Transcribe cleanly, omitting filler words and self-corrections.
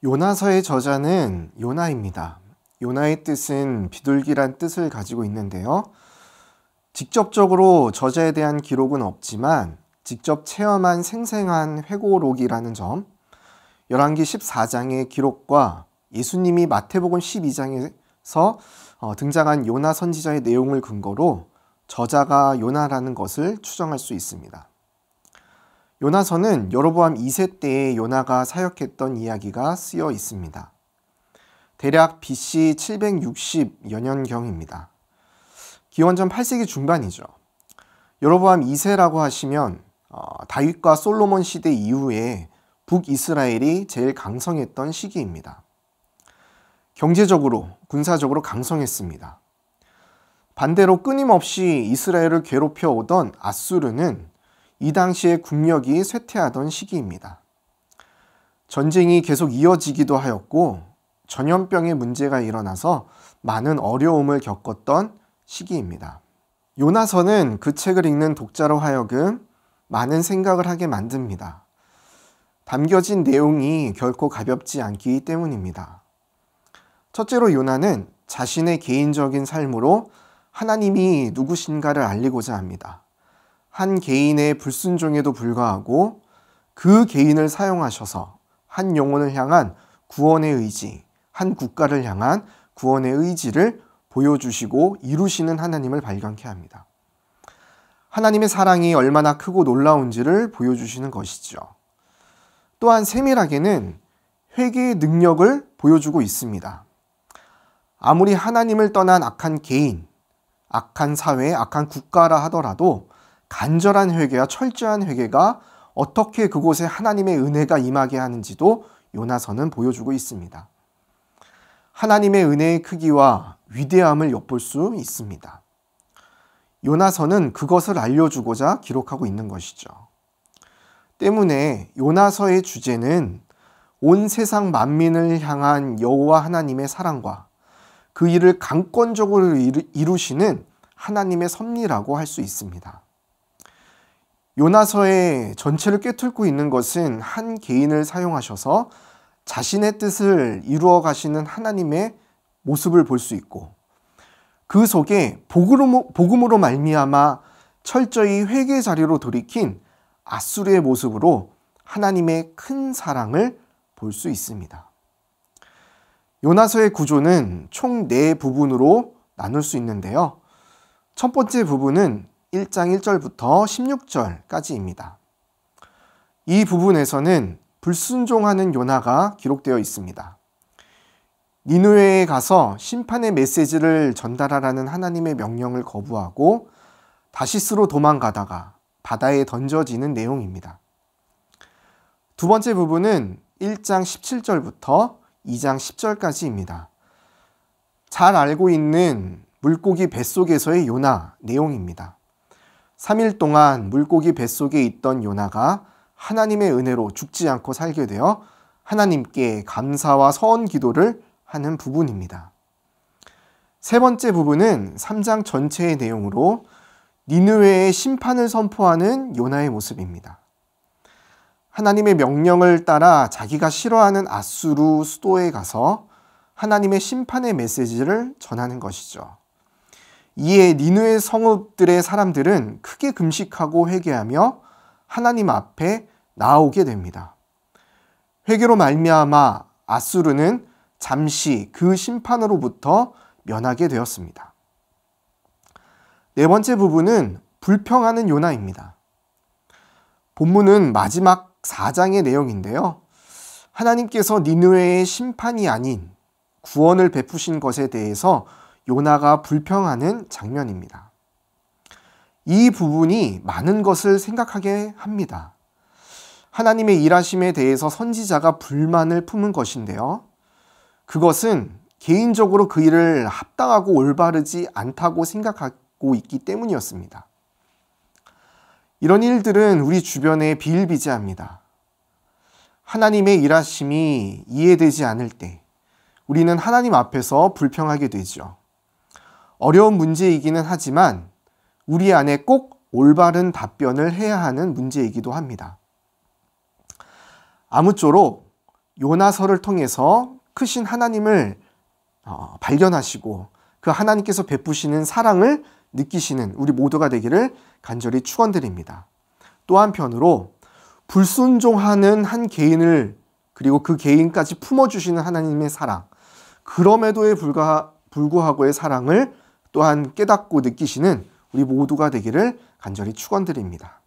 요나서의 저자는 요나입니다. 요나의 뜻은 비둘기란 뜻을 가지고 있는데요. 직접적으로 저자에 대한 기록은 없지만 직접 체험한 생생한 회고록이라는 점, 열왕기 14장의 기록과 예수님이 마태복음 12장에서 등장한 요나 선지자의 내용을 근거로 저자가 요나라는 것을 추정할 수 있습니다. 요나서는 여로보암 2세 때에 요나가 사역했던 이야기가 쓰여 있습니다. 대략 BC 760여 년경입니다. 기원전 8세기 중반이죠. 여로보암 2세라고 하시면 다윗과 솔로몬 시대 이후에 북이스라엘이 제일 강성했던 시기입니다. 경제적으로, 군사적으로 강성했습니다. 반대로 끊임없이 이스라엘을 괴롭혀 오던 아수르는 이 당시에 국력이 쇠퇴하던 시기입니다. 전쟁이 계속 이어지기도 하였고 전염병의 문제가 일어나서 많은 어려움을 겪었던 시기입니다. 요나서는 그 책을 읽는 독자로 하여금 많은 생각을 하게 만듭니다. 담겨진 내용이 결코 가볍지 않기 때문입니다. 첫째로 요나는 자신의 개인적인 삶으로 하나님이 누구신가를 알리고자 합니다. 한 개인의 불순종에도 불구하고 그 개인을 사용하셔서 한 영혼을 향한 구원의 의지, 한 국가를 향한 구원의 의지를 보여주시고 이루시는 하나님을 발견케 합니다. 하나님의 사랑이 얼마나 크고 놀라운지를 보여주시는 것이죠. 또한 세밀하게는 회개의 능력을 보여주고 있습니다. 아무리 하나님을 떠난 악한 개인, 악한 사회, 악한 국가라 하더라도 간절한 회개와 철저한 회개가 어떻게 그곳에 하나님의 은혜가 임하게 하는지도 요나서는 보여주고 있습니다. 하나님의 은혜의 크기와 위대함을 엿볼 수 있습니다. 요나서는 그것을 알려주고자 기록하고 있는 것이죠. 때문에 요나서의 주제는 온 세상 만민을 향한 여호와 하나님의 사랑과 그 일을 강권적으로 이루시는 하나님의 섭리라고 할 수 있습니다. 요나서의 전체를 꿰뚫고 있는 것은 한 개인을 사용하셔서 자신의 뜻을 이루어 가시는 하나님의 모습을 볼 수 있고 그 속에 복음으로 말미암아 철저히 회개 자리로 돌이킨 아수르의 모습으로 하나님의 큰 사랑을 볼 수 있습니다. 요나서의 구조는 총 4부분으로 나눌 수 있는데요. 첫 번째 부분은 1장 1절부터 16절까지입니다. 이 부분에서는 불순종하는 요나가 기록되어 있습니다. 니느웨에 가서 심판의 메시지를 전달하라는 하나님의 명령을 거부하고 다시스로 도망가다가 바다에 던져지는 내용입니다. 두 번째 부분은 1장 17절부터 2장 10절까지입니다. 잘 알고 있는 물고기 뱃속에서의 요나 내용입니다. 3일 동안 물고기 뱃속에 있던 요나가 하나님의 은혜로 죽지 않고 살게 되어 하나님께 감사와 서원 기도를 하는 부분입니다. 세 번째 부분은 3장 전체의 내용으로 니느웨의 심판을 선포하는 요나의 모습입니다. 하나님의 명령을 따라 자기가 싫어하는 아수르 수도에 가서 하나님의 심판의 메시지를 전하는 것이죠. 이에 니느웨 성읍들의 사람들은 크게 금식하고 회개하며 하나님 앞에 나아오게 됩니다. 회개로 말미암아 아수르는 잠시 그 심판으로부터 면하게 되었습니다. 네 번째 부분은 불평하는 요나입니다. 본문은 마지막 4장의 내용인데요. 하나님께서 니느웨의 심판이 아닌 구원을 베푸신 것에 대해서 요나가 불평하는 장면입니다. 이 부분이 많은 것을 생각하게 합니다. 하나님의 일하심에 대해서 선지자가 불만을 품은 것인데요. 그것은 개인적으로 그 일을 합당하고 올바르지 않다고 생각하고 있기 때문이었습니다. 이런 일들은 우리 주변에 비일비재합니다. 하나님의 일하심이 이해되지 않을 때 우리는 하나님 앞에서 불평하게 되죠. 어려운 문제이기는 하지만 우리 안에 꼭 올바른 답변을 해야 하는 문제이기도 합니다. 아무쪼록 요나서를 통해서 크신 하나님을 발견하시고 그 하나님께서 베푸시는 사랑을 느끼시는 우리 모두가 되기를 간절히 축원드립니다. 또 한편으로 불순종하는 한 개인을 그리고 그 개인까지 품어주시는 하나님의 사랑, 그럼에도 불구하고의 사랑을 또한 깨닫고 느끼시는 우리 모두가 되기를 간절히 축원드립니다.